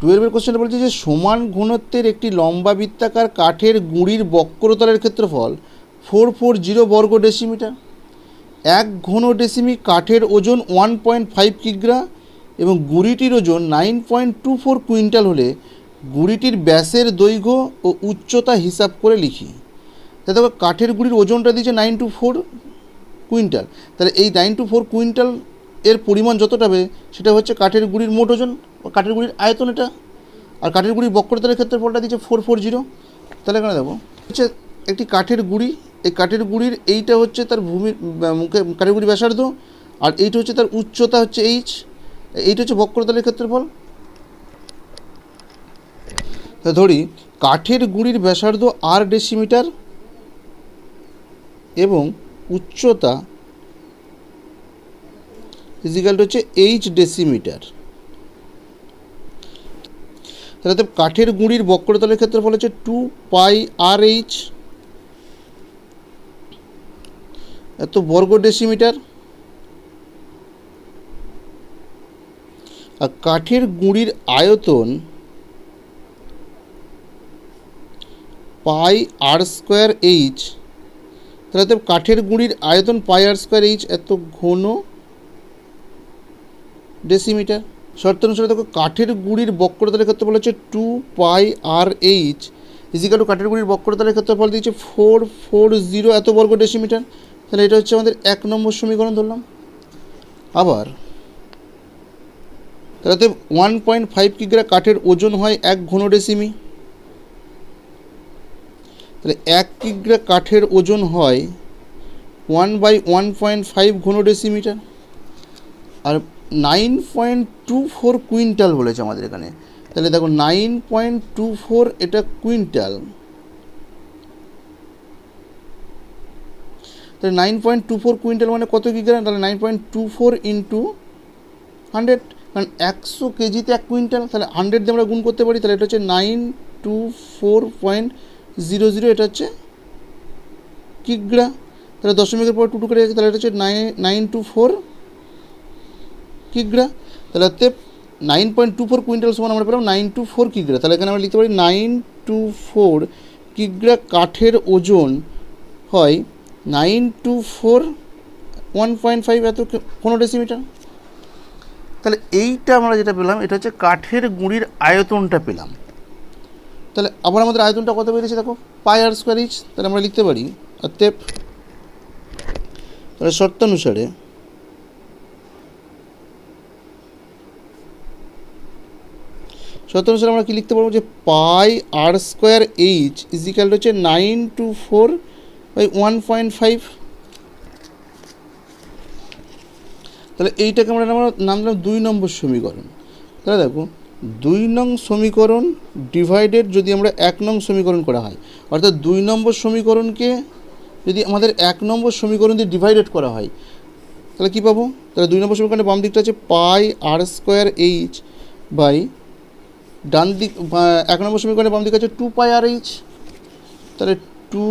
12-এর কোশ্চেনটা বলেছে যে সমান ঘনত্বের একটি লম্বা বৃত্তাকার কাঠের গুঁড়ির বক্রতলের ক্ষেত্রফল 440 বর্গ ডেসিমিটার। 1 ঘন ডেসিমি কাঠের ওজন 1.5 কিগ্রা এবং গুঁড়িটির ওজন 9.24 কুইন্টাল হলে গুঁড়িটির ব্যাসের দৈর্ঘ্য ও উচ্চতা হিসাব করে লিখি। তাহলে দেখো কাঠের গুঁড়ির ওজনটা দিয়েছে 924 কুইন্টাল। তাহলে এই 924 কুইন্টাল এর পরিমাণ যতটা হবে সেটা হচ্ছে কাঠের গুঁড়ির মোট ওজন, কাঠের গুঁড়ির আয়তন এটা। আর কাঠের গুঁড়ির বক্রতলের ক্ষেত্রফলটা দিয়েছে 440। তাহলে এখানে দেখো হচ্ছে একটি কাঠের গুঁড়ি, এই কাঠের গুঁড়ির এইটা হচ্ছে তার ভূমির মুখে কাঠের গুঁড়ির ব্যাসার্ধ, আর এইটা হচ্ছে তার উচ্চতা হচ্ছে h, এইটা হচ্ছে বক্রতলের ক্ষেত্রফল। ধরি কাঠের গুঁড়ির ব্যাসার্ধ r ডেসিমিটার এবং উচ্চতা ইজিক্যাল হচ্ছে h ডেসিমিটার। তাহলে কাঠের গুঁড়ির বক্রতলের ক্ষেত্রফল হচ্ছে 2πrh এত বর্গ ডেসিমিটার। আর কাঠের গুঁড়ির আয়তন πr² h তাহলে অতএব কাঠের গুঁড়ির আয়তন পাই আর স্কোয়ার এইচ এত ঘন ডেসিমিটার। শর্ত অনুসারে দেখো কাঠের গুঁড়ির বক্রতলের ক্ষেত্রফল হচ্ছে 2 পাই আর এইচ ইজিক্যাল টু কাঠের গুঁড়ির বক্রতলের ক্ষেত্রফল দিয়েছে 440 এত বর্গ ডেসিমিটার। তাহলে এটা হচ্ছে আমাদের 1 নম্বর সমীকরণ ধরলাম। আবার তাহলে 1.5 কিগ্রা কাঠের ওজন হয় 1 ঘন ডেসিমি। তাহলে 1 কিগ্রা কাঠের ওজন হয় 1/1.5 ঘন ডেসিমিটার। আর 9.24 কুইন্টাল বলেছে আমাদের এখানে। তাহলে দেখো 9.24 এটা কুইন্টাল। তাহলে 9.24 কুইন্টাল মানে কত কিগ্রা? তাহলে 9.24 ইন্টু 100, কারণ 100 কেজিতে 1 কুইন্টাল। তাহলে 100 দিয়ে আমরা গুণ করতে পারি। তাহলে এটা হচ্ছে 924.00, এটা হচ্ছে কিগ্রা। তাহলে দশমিকের পর 2 কেটে যাচ্ছে, তাহলে এটা হচ্ছে 924 কিগ্রা। তাহলে অতএব 9.24 কুইন্টাল সমান আমরা পেলাম 924 কিগ্রা। তাহলে এখানে আমরা লিখতে পারি 924 কিগ্রা কাঠের ওজন হয় 924 1.5 এত কোনো ডেসিমিটার। তাহলে এইটা আমরা যেটা পেলাম এটা হচ্ছে কাঠের গুঁড়ির আয়তনটা পেলাম। তাহলে আবার আমাদের আয়তনটা কত বেরিয়েছে দেখো, পাই আর স্কোয়ার এইচ। তাহলে আমরা লিখতে পারি অতএব তাহলে শর্তানুসারে আমরা কি লিখতে পারবো যে পাই আর স্কোয়ার এইচ ইজিক্যাল হচ্ছে 924/1.5। তাহলে এইটাকে আমরা নাম দিলাম 2 নম্বর সমীকরণ। তাহলে দেখো 2 নং সমীকরণ ডিভাইডেড যদি আমরা 1 নং সমীকরণ করা হয়, অর্থাৎ 2 নম্বর সমীকরণকে যদি আমাদের 1 নম্বর সমীকরণ দিয়ে ডিভাইডেড করা হয় তাহলে কী পাবো? তাহলে 2 নম্বর সমীকরণের বাম দিকটা আছে পাই আর স্কোয়ার এইচ বাই ডান দিক 1 নম্বর সমীকরণের বাম দিক আছে 2 পাই আর এইচ। তাহলে 2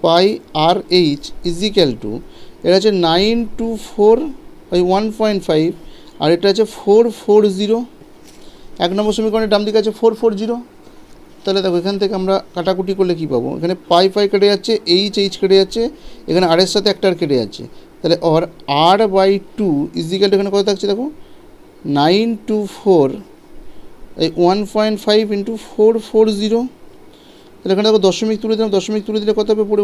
পাই আর এইচ ইজিক্যাল টু এটা আছে 924/1.5 আর এটা আছে 440। 1 নম্বর সমীকরণের ডান দিকে আছে 440। তাহলে দেখো এখান থেকে আমরা কাটাকুটি করলে কী পাবো? এখানে পাই কেটে যাচ্ছে, এইচ কেটে যাচ্ছে, এখানে আর এর সাথে একটা আর কেটে যাচ্ছে। তাহলে আর r/2 ইজিক্যাল এখানে কত থাকছে দেখো 924/1.5 ইন্টু 440। তাহলে এখানে দেখো দশমিক তুলে দিলাম, দশমিক তুলে দিলে কত হবে পড়ে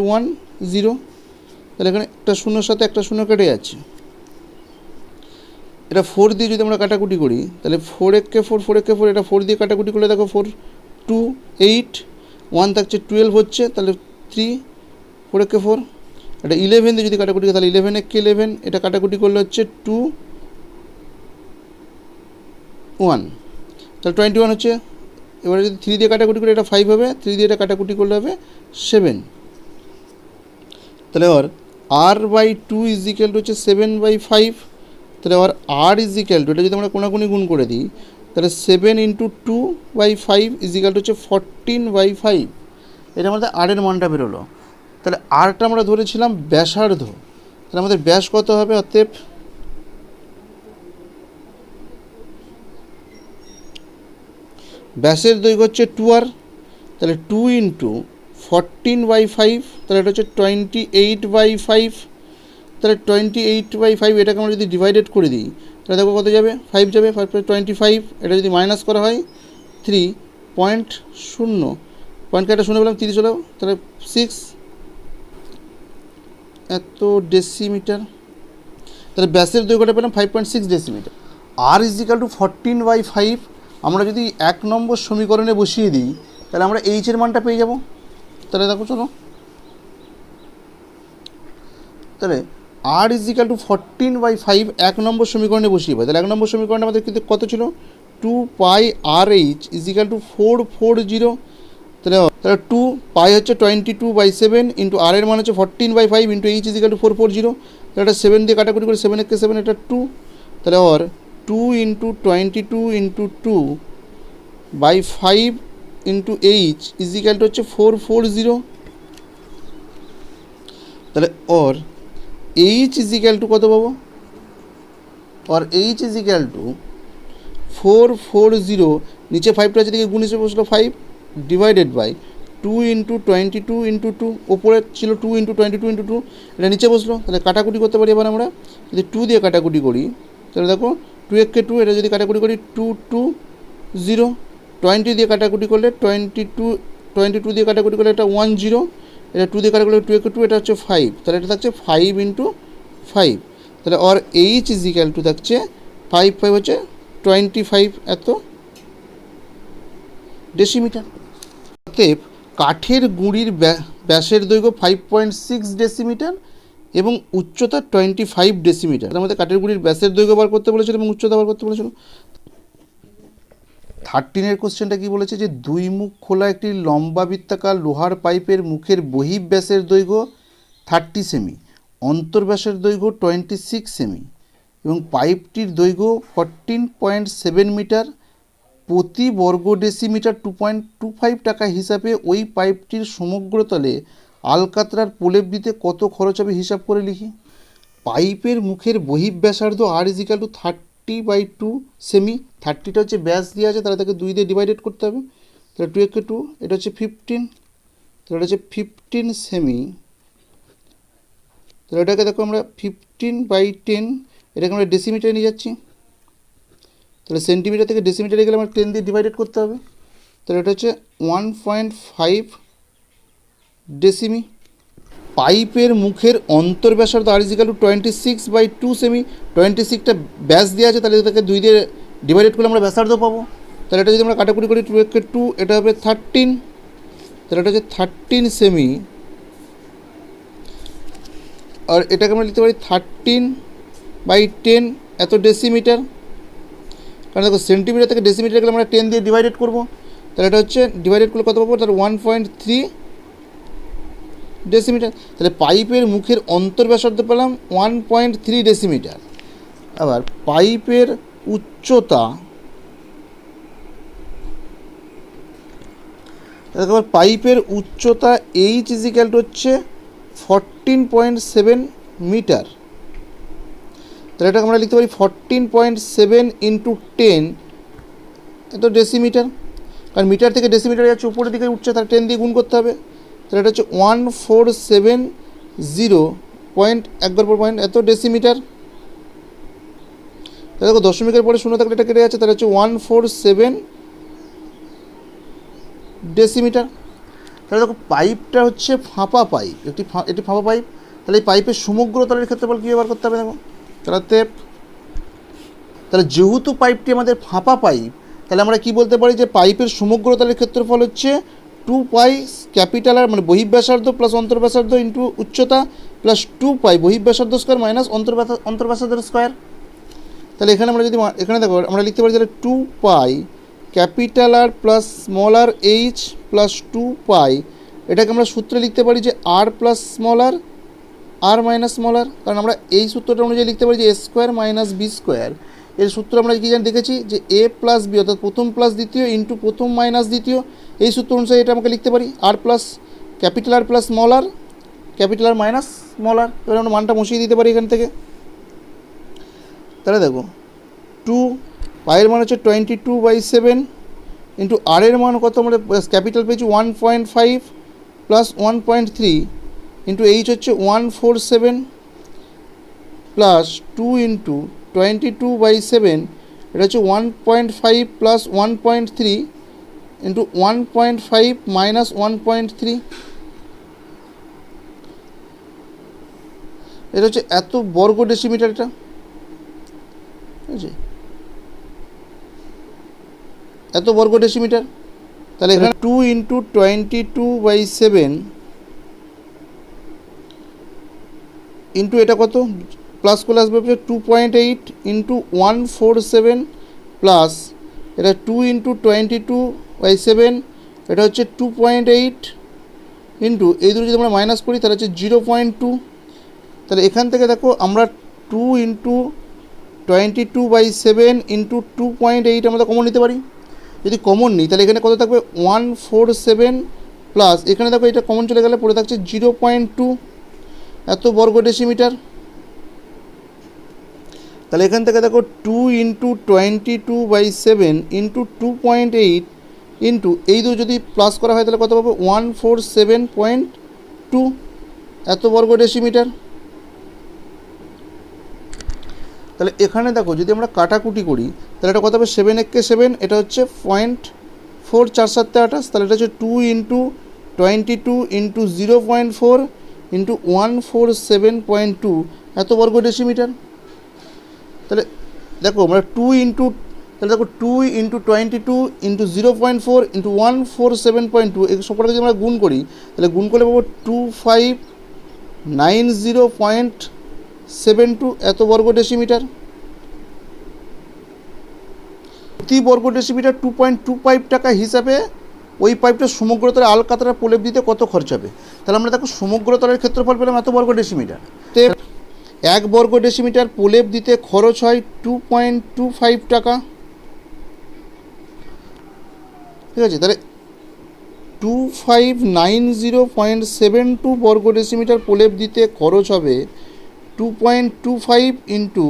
10। তাহলে এখানে একটা শূন্যর সাথে একটা শূন্য কেটে যাচ্ছে। এটা 4 দিয়ে যদি আমরা কাটাকুটি করি তাহলে 4 4 এটা 4 দিয়ে কাটাকুটি করলে দেখো 4 2 8 1 থাকছে 12 হচ্ছে, তাহলে 3 4 4 এটা 11 দিয়ে যদি কাটাকুটি করি তাহলে 11 11 এটা কাটাকুটি করলে হচ্ছে 2 1, তাহলে 21 হচ্ছে। এবারে যদি 3 দিয়ে কাটাকুটি করে এটা 5 হবে, 3 দিয়ে এটা কাটাকুটি করলে হবে 7। তাহলে আর r/2 ইজিক্যাল হচ্ছে 7/5। তাহলে আবার আর ইজিক্যাল টু এটা যদি আমরা কোনাকুনি গুণ করে দিই তাহলে 7 ইন্টু 2/5 ইজিক্যাল হচ্ছে 14/5। এটা আমাদের আর এর মানটা বেরোলো। তাহলে আরটা আমরা ধরেছিলাম ব্যাসার্ধ, তাহলে আমাদের ব্যাস কত হবে? অতএব ব্যাসের দৈর্ঘ্য হচ্ছে 2r। তাহলে 2 ইন্টু 14/5 তাহলে এটা হচ্ছে 28/5। তাহলে 28/5 এটাকে আমরা যদি ডিভাইডেড করে দিই তাহলে দেখো কত যাবে? 5 যাবে, 5 25। এটা যদি মাইনাস করা হয় 3.0 পয়েন্ট কাটা 0 পেলাম 30 হলো, তাহলে 6 এত ডেসিমিটার। তাহলে ব্যাসের দৈর্ঘ্যটা পেলাম 5.6 ডেসিমিটার। আর ইজিক্যাল টু 14/5 আমরা যদি 1 নম্বর সমীকরণে বসিয়ে দিই তাহলে আমরা এইচের মানটা পেয়ে যাব। তাহলে দেখো চলো, তাহলে আর ইজিক্যাল টু 14/5 1 নম্বর সমীকরণে বসিয়ে পাই। তাহলে 1 নম্বর সমীকরণে আমাদের কিন্তু কত ছিল? 2 পাই আর এইচ ইজিক্যাল টু 440। তাহলে 2 পাই হচ্ছে 22/7 ইন্টু আর এর মান হচ্ছে 14/5 ইন্টু এইচ ইজিক্যাল টু 440। তাহলে এটা 7 দিয়ে কাটাকুটি করে 7 একে 7 এটা 2। তাহলে আর 2 into 22 into 2/5 into h equal to হচ্ছে 440। তাহলে আর এইচ ইজিক্যাল টু কত পাবো? আর এইচ ইজিক্যাল টু 440 নিচে 5টা আছে দিকে গুণ হিসেবে বসলো 5 ডিভাইডেড বাই 2 × 22 × 2, ওপরে ছিল 2 × 22 × 2, এটা নিচে বসলো। তাহলে কাটাকুটি করতে পারি এবার আমরা, যদি 2 দিয়ে কাটাকুটি করি তাহলে দেখো 2 × 2, এটা যদি কাটাকুটি করি 2 2 0, 20 দিয়ে কাটাকুটি করলে 22 দিয়ে কাটাকুটি করলে এটা 1 0, এটা 2 দিয়ে কাটাকুটি করলে 2 × 2, এটা হচ্ছে 5, তাহলে এটা থাকছে 5 × 5, তাহলে or H is equal to থাকছে 5 5 হচ্ছে 25 এত ডেসিমিটার। অতএব কাঠের গুঁড়ির ব্যাসের দৈর্ঘ্য 5.6 ডেসিমিটার এবং উচ্চতা 25 ডেসিমিটার। তার মধ্যে কাঠের গুঁড়ির ব্যাসের দৈর্ঘ্য বার করতে বলেছিল এবং উচ্চতা বার করতে বলেছিল। 13 কোশ্চেনটা কী বলেছে, যে দুই মুখ খোলা একটি লম্বা বৃত্তাকার লোহার পাইপের মুখের বহিঃব্যাসের দৈর্ঘ্য 30 সেমি, অন্তর্ব্যাসের দৈর্ঘ্য 26 সেমি এবং পাইপটির দৈর্ঘ্য 14.7 মিটার, প্রতি বর্গ ডেসিমিটার 2.25 টাকা হিসাবে ওই পাইপটির সমগ্র তলে আলকাতরার প্রলেপ দিতে কত খরচ হবে হিসাব করে লিখি। পাইপের মুখের বহিঃব্যাসার্ধ আর ইজ ইকুয়াল টু 30/2 সেমি, 30টা হচ্ছে ব্যাস দেওয়া আছে, তাহলে তাকে 2 দিয়ে ডিভাইডেড করতে হবে, তাহলে 2 × 2, এটা হচ্ছে 15, তাহলে এটা হচ্ছে 15 সেমি, তাহলে এটাকে দেখো আমরা 15/10, এটাকে আমরা ডেসিমিটারে নিয়ে যাচ্ছি, তাহলে সেন্টিমিটার থেকে ডেসিমিটারে গেলে আমরা 10 দিয়ে ডিভাইডেড করতে হবে, তাহলে এটা হচ্ছে 1.5 ডেসিমি। পাইপের মুখের অন্তর্ব্যাসার্ধ আর ইজ ইকুয়াল টু 26/2 সেমি, 26টা ব্যাস দেওয়া আছে, তাহলে এটাকে 2 দিয়ে ডিভাইডেড করলে আমরা ব্যাসার্ধ পাবো, তাহলে এটা যদি আমরা কাটাকুটি করি 2 × 2, এটা হবে 13, তাহলে এটা হচ্ছে 13 সেমি, আর এটাকে আমরা লিখতে পারি 13/10 এত ডেসিমিটার, কারণ দেখো সেন্টিমিটার থেকে ডেসিমিটার গেলে আমরা 10 দিয়ে ডিভাইডেড করবো, তাহলে এটা হচ্ছে ডিভাইডেড করলে কত পাবো, তাহলে 1.3 ডেসিমিটার। তাহলে পাইপের মুখের অন্তর্ব্যাসার্ধ পেলাম 1.3 ডেসিমিটার। আবার পাইপের উচ্চতা, আবার পাইপের উচ্চতা এইচ ইজ ইকুয়াল টু হচ্ছে 14.7 মিটার, তাহলে এটাকে আমরা লিখতে পারি 14.7 × 10 এত ডেসিমিটার, কারণ মিটার থেকে ডেসিমিটার যাচ্ছে উপরের দিকে উঠছে, তার 10 দিয়ে গুণ করতে হবে, তাহলে এটা হচ্ছে 1470 পয়েন্ট, একবার পর পয়েন্ট এত ডেসিমিটার। তাহলে দেখো দশমিকের পরে শূন্য থাকলে এটা কেটে যাচ্ছে, তাহলে হচ্ছে 147 ডেসিমিটার। তাহলে দেখো পাইপটা হচ্ছে ফাঁপা পাইপ, একটি ফাঁপা পাইপ, তাহলে এই পাইপের সমগ্র তলের ক্ষেত্রফল কী ব্যবহার করতে হবে দেখো, তাহলে যেহেতু পাইপটি আমাদের ফাঁপা পাইপ, তাহলে আমরা কি বলতে পারি যে পাইপের সমগ্র তলের ক্ষেত্রফল হচ্ছে 2π ক্যাপিটাল আর মানে বহিঃব্যাসার্ধ প্লাস অন্তর্ব্যাসার্ধ ইন্টু উচ্চতা প্লাস 2π বহিঃব্যাসার্ধ স্কোয়ার মাইনাস অন্তর্ব্যাসার্ধের স্কোয়ার। তাহলে এখানে আমরা যদি এখানে দেখো আমরা লিখতে পারি তাহলে 2π ক্যাপিটাল আর প্লাস স্মল আর এইচ প্লাস 2π, এটাকে আমরা সূত্রে লিখতে পারি যে আর প্লাস স্মল আর মাইনাস স্মল আর, কারণ আমরা এই সূত্রটা অনুযায়ী লিখতে পারি যে a² - b²। এর সূত্র আমরা কী জানি দেখেছি যে a প্লাস বি অর্থাৎ প্রথম প্লাস দ্বিতীয় ইন্টু প্রথম মাইনাস দ্বিতীয়, এই সূত্র অনুসারে এটা আমাকে লিখতে পারি আর plus capital r plus small r capital r minus small r. এবার আমরা মানটা বসিয়ে দিতে পারি এখান থেকে, তাহলে দেখো 2 পায়ের মান হচ্ছে 22/7 ইন্টু আর এর মান কত, আমরা ক্যাপিটাল পেয়েছি 1.5 প্লাস 1.3 ইন্টু এইচ হচ্ছে 147 প্লাস 2 ইন্টু 22/7, এটা হচ্ছে 1.5 প্লাস 1.3 ইন্টু 1.5 মাইনাস 1.3, এটা হচ্ছে এত বর্গ ডেসিমিটার, এটা ঠিক আছে এত বর্গ ডেসিমিটার। তাহলে এখানে 2 ইন্টু 22/7 ইন্টু এটা কত প্লাস করলে আসবে 2.8 ইন্টু 147 প্লাস এটা 2 ইন্টু 22/7, এটা হচ্ছে 2.8 ইন্টু এই দুটো যদি আমরা মাইনাস করি তাহলে হচ্ছে 0.2। তাহলে এখান থেকে দেখো আমরা 2 ইন্টু 22/7 ইন্টু 2.8 আমরা কমন নিতে পারি, যদি কমন নিই তাহলে এখানে কত থাকবে 147 প্লাস এখানে দেখো এটা কমন চলে গেলে পড়ে থাকছে 0.2 এত বর্গ ডেসিমিটার। তাহলে এখান থেকে দেখো 2 ইন্টু 22/7 ইন্টু 2.8 ইন্টু এই দুটো যদি প্লাস করা হয় তাহলে কত পাবো 147.2 এত বর্গ ডেসিমিটার। তাহলে এখানে দেখো যদি আমরা কাটাকুটি করি তাহলে এটা কত হবে 7 একে 7, এটা হচ্ছে 0.4, 4 7 28, তাহলে এটা হচ্ছে 2 ইন্টু 22 ইন্টু 0.4 ইন্টু 147.2 এত বর্গ ডেসিমিটার। তাহলে দেখো আমরা 2 ইন্টু, তাহলে দেখো 2 ইন্টু 22 ইন্টু 0.4 ইন্টু 147.2 এই সবকটাকে যদি আমরা গুণ করি তাহলে গুণ করলে পাবো 2590.72 এত বর্গ ডেসিমিটার। প্রতি বর্গ ডেসিমিটার 2.25 টাকা হিসাবে ওই পাইপটা সমগ্রতলে আলকাতরা প্রলেপ দিতে কত খরচ হবে। তাহলে আমরা দেখো সমগ্রতলের ক্ষেত্রফল পেলাম এত বর্গ ডেসিমিটার, তে 1 বর্গ ডেসিমিটার প্রলেপ দিতে খরচ হয় 2.25 টাকা। ঠিক আছে, তাহলে 2590.72 বর্গ ডেসিমিটার প্রলেপ দিতে খরচ হবে 2.25 ইন্টু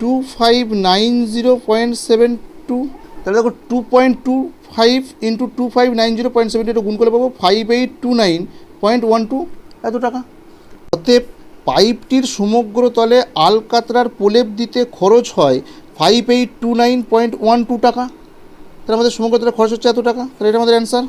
2590.72। তাহলে দেখো 2.25 ইন্টু 2590.72 গুণ করে পাবো 5829.12 এত টাকা। অতএব পাইপটির সমগ্র তলে আলকাতরার প্রলেপ দিতে খরচ হয় 5829.12 টাকা। তাহলে আমাদের সমগ্র তলে খরচ হচ্ছে এত টাকা। তাহলে এটা আমাদের অ্যান্সার।